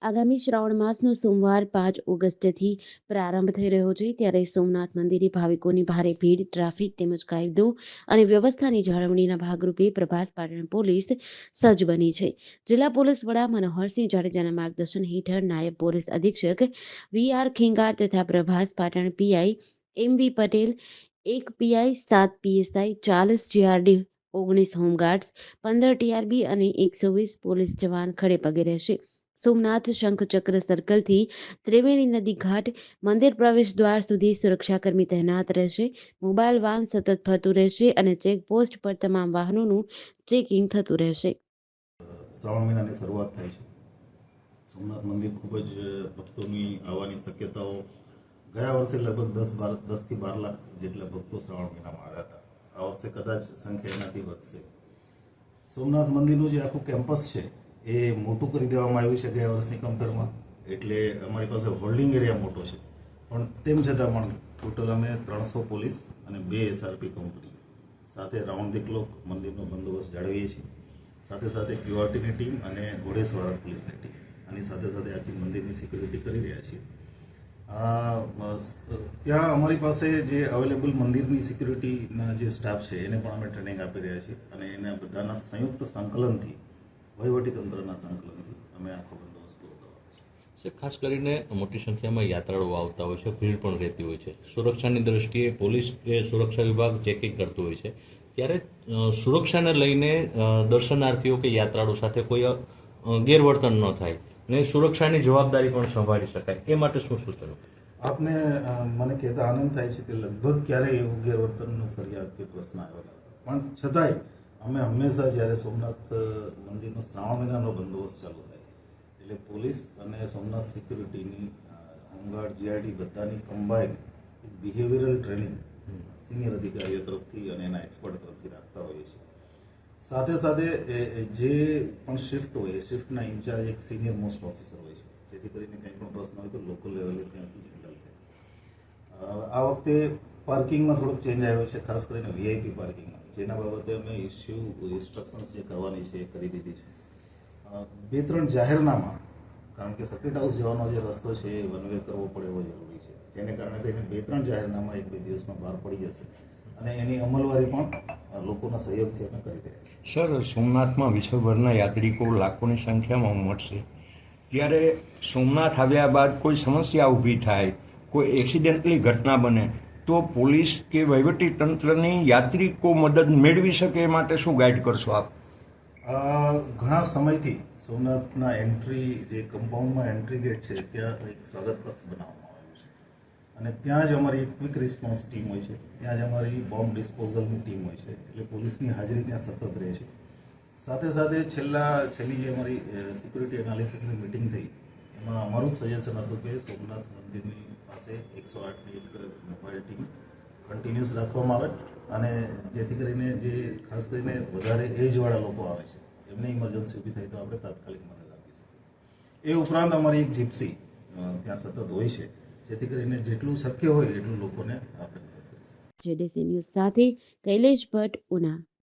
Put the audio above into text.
આગામી શ્રાવણ માસનો સોમવાર 5 ઓગસ્ટથી પ્રારંભ થઈ રહ્યો છે, ત્યારે સોમનાથ મંદિરે ભાવિકોની ભારે ભીડ, ટ્રાફિક તેમજ કાયદો અને વ્યવસ્થાની જાળવણીના ભાગરૂપે પ્રભાસ પાટણ પોલીસ સજ્જ બની છે. જિલ્લા પોલીસ વડા મનોહરસિંહ જાડેજાના માર્ગદર્શન હેઠળ નાયબ પોલીસ અધિક્ષક વી.આર. ખેંગાર તથા Prabhas Patan PI MV. Patel, 1 PI, 7 PSI, 40 GRD, 19 home guards, 15 TRB અને 120 પોલીસ જવાન ખડે પગે રહેશે. સોમનાથ શંખચક્ર સર્કલથી ત્રિવેણી નદી ઘાટ મંદિર પ્રવેશ દ્વાર સુધી સુરક્ષાકર્મી તહેનાત રહેશે. મોબાઈલ વાન સતત ફરતું રહેશે અને ચેકપોસ્ટ પર તમામ વાહનોનું ચેકિંગ થતું રહેશે. શ્રાવણ મહિનાની શરૂઆત થાય છે. સોમનાથ મંદિર ખૂબ જ ભક્તોની આવવાની શક્યતાઓ ગયા વર્ષે લગભગ 10 થી 12 લાખ જેટલા ભક્તો શ્રાવણ મહિનામાં આવ્યા હતા. આ વર્ષે કદાચ સંખ્યા એનાથી વધશે. સોમનાથ મંદિરનું જે આખું કેમ્પસ છે એ મોટું કરી દેવામાં આવ્યું છે ગયા વર્ષની કમ્પેરમાં. એટલે અમારી પાસે હોલ્ડિંગ એરિયા મોટો છે, પણ તેમ છતાં પણ ટોટલ અમે 300 પોલીસ અને 2 એસઆરપી કંપની સાથે રાઉન્ડ ધી ક્લોક મંદિરનો બંદોબસ્ત જાળવીએ છીએ. સાથે સાથે ક્યુઆરટીની ટીમ અને ઘોડેસવાર પોલીસની ટીમ આની સાથે સાથે આખી મંદિરની સિક્યુરિટી કરી રહ્યા છીએ. ત્યાં અમારી પાસે જે અવેલેબલ મંદિરની સિક્યુરિટીના જે સ્ટાફ છે એને પણ અમે ટ્રેનિંગ આપી રહ્યા છીએ અને એના બધાના સંયુક્ત સંકલનથી, વહીવટીતંત્રના સંકલનથી અમે આખો બંદોબસ્ત પૂરો કરવાનો છે. ખાસ કરીને મોટી સંખ્યામાં યાત્રાળુઓ આવતા હોય છે, ભીડ પણ રહેતી હોય છે. સુરક્ષાની દ્રષ્ટિએ પોલીસ કે સુરક્ષા વિભાગ ચેકિંગ કરતું હોય છે, ત્યારે સુરક્ષાને લઈને દર્શનાર્થીઓ કે યાત્રાળુ સાથે કોઈ ગેરવર્તન ન થાય અને સુરક્ષાની જવાબદારી પણ સંભાળી શકાય, એ માટે શું સૂચનો? આપને મને કહેતા આનંદ થાય છે કે લગભગ ક્યારેય એવું ગેરવર્તનનો ફરિયાદ કે પ્રશ્ન આવ્યો નથી, પણ છતાંય અમે હંમેશા જ્યારે સોમનાથ મંદિરનો શ્રાવણ મહિનાનો બંદોબસ્ત ચાલુ થાય એટલે પોલીસ અને સોમનાથ સિક્યુરિટીની હોમગાર્ડ, જીઆરડી બધાની કમ્બાઇન બિહેવિયરલ ટ્રેનિંગ સિનિયર અધિકારીઓ તરફથી અને એના એક્સપર્ટ તરફથી રાખતા હોઈએ છીએ. સાથે સાથે જે પણ શિફ્ટ હોય એ શિફ્ટના ઇન્ચાર્જ એક સિનિયર મોસ્ટ ઓફિસર હોય છે, જેથી કરીને કંઈ પણ પ્રશ્ન હોય તો લોકલ લેવલે ત્યાંથી જ હેન્ડલ થાય. આ વખતે પાર્કિંગમાં થોડોક ચેન્જ આવ્યો છે, ખાસ કરીને વીઆઈપી પાર્કિંગમાં, જેના બાબતે અમે ઇન્સ્ટ્રક્શન્સ જે કરવાની છે એ કરી દીધી છે. 2-3 જાહેરનામા, કારણ કે સર્કિટ હાઉસ જવાનો જે રસ્તો છે એ વન વે કરવો પડે એવો જરૂરી છે, જેને કારણે થઈને 2-3 જાહેરનામા 1-2 દિવસમાં બહાર પડી જશે અને એની અમલવારી પણ લોકોના સહયોગથી અમે કરી રહ્યા છીએ. સર, સોમનાથમાં વિશ્વભરના યાત્રિકો લાખોની સંખ્યામાં ઉમટશે, ત્યારે સોમનાથ આવ્યા બાદ કોઈ સમસ્યા ઊભી થાય, કોઈ એક્સિડન્ટલી ઘટના બને તો પોલીસ કે વહીવટી તંત્રની યાત્રિકો મદદ મેળવી શકે એ માટે શું ગાઈડ કરશો આપ? ઘણા સમયથી સોમનાથના એન્ટ્રી, જે કમ્પાઉન્ડમાં એન્ટ્રી ગેટ છે ત્યાં એક સ્વાગત કક્ષ બનાવવામાં આવ્યું છે અને ત્યાં જ અમારી એક ક્વિક રિસ્પોન્સ ટીમ હોય છે, ત્યાં જ અમારી બોમ્બ ડિસ્પોઝલની ટીમ હોય છે, એટલે પોલીસની હાજરી ત્યાં સતત રહે છે. સાથે સાથે છેલ્લી જે અમારી સિક્યુરિટી એનાલિસિસની મિટિંગ થઈ એમાં અમારું જ સજેશન હતું કે સોમનાથ મંદિરની પાસે 108ની એક મોબાઈલ ટીમ કન્ટિન્યુઅસ રાખવામાં આવે અને જેથી કરીને જે ખાસ કરીને વધારે એજવાળા લોકો આવે છે એમને ઇમરજન્સી ઊભી થાય તો આપણે તાત્કાલિક મદદ આપી શકીએ. એ ઉપરાંત અમારી એક જીપ્સી ત્યાં સતત હોય છે, જેથી કરીને જેટલું શક્ય હોય એટલું લોકોને આપણે મદદ કરી શકીએ. જેડીસી ન્યૂઝ સાથે કૈલેશ ભટ્ટ, ઉના.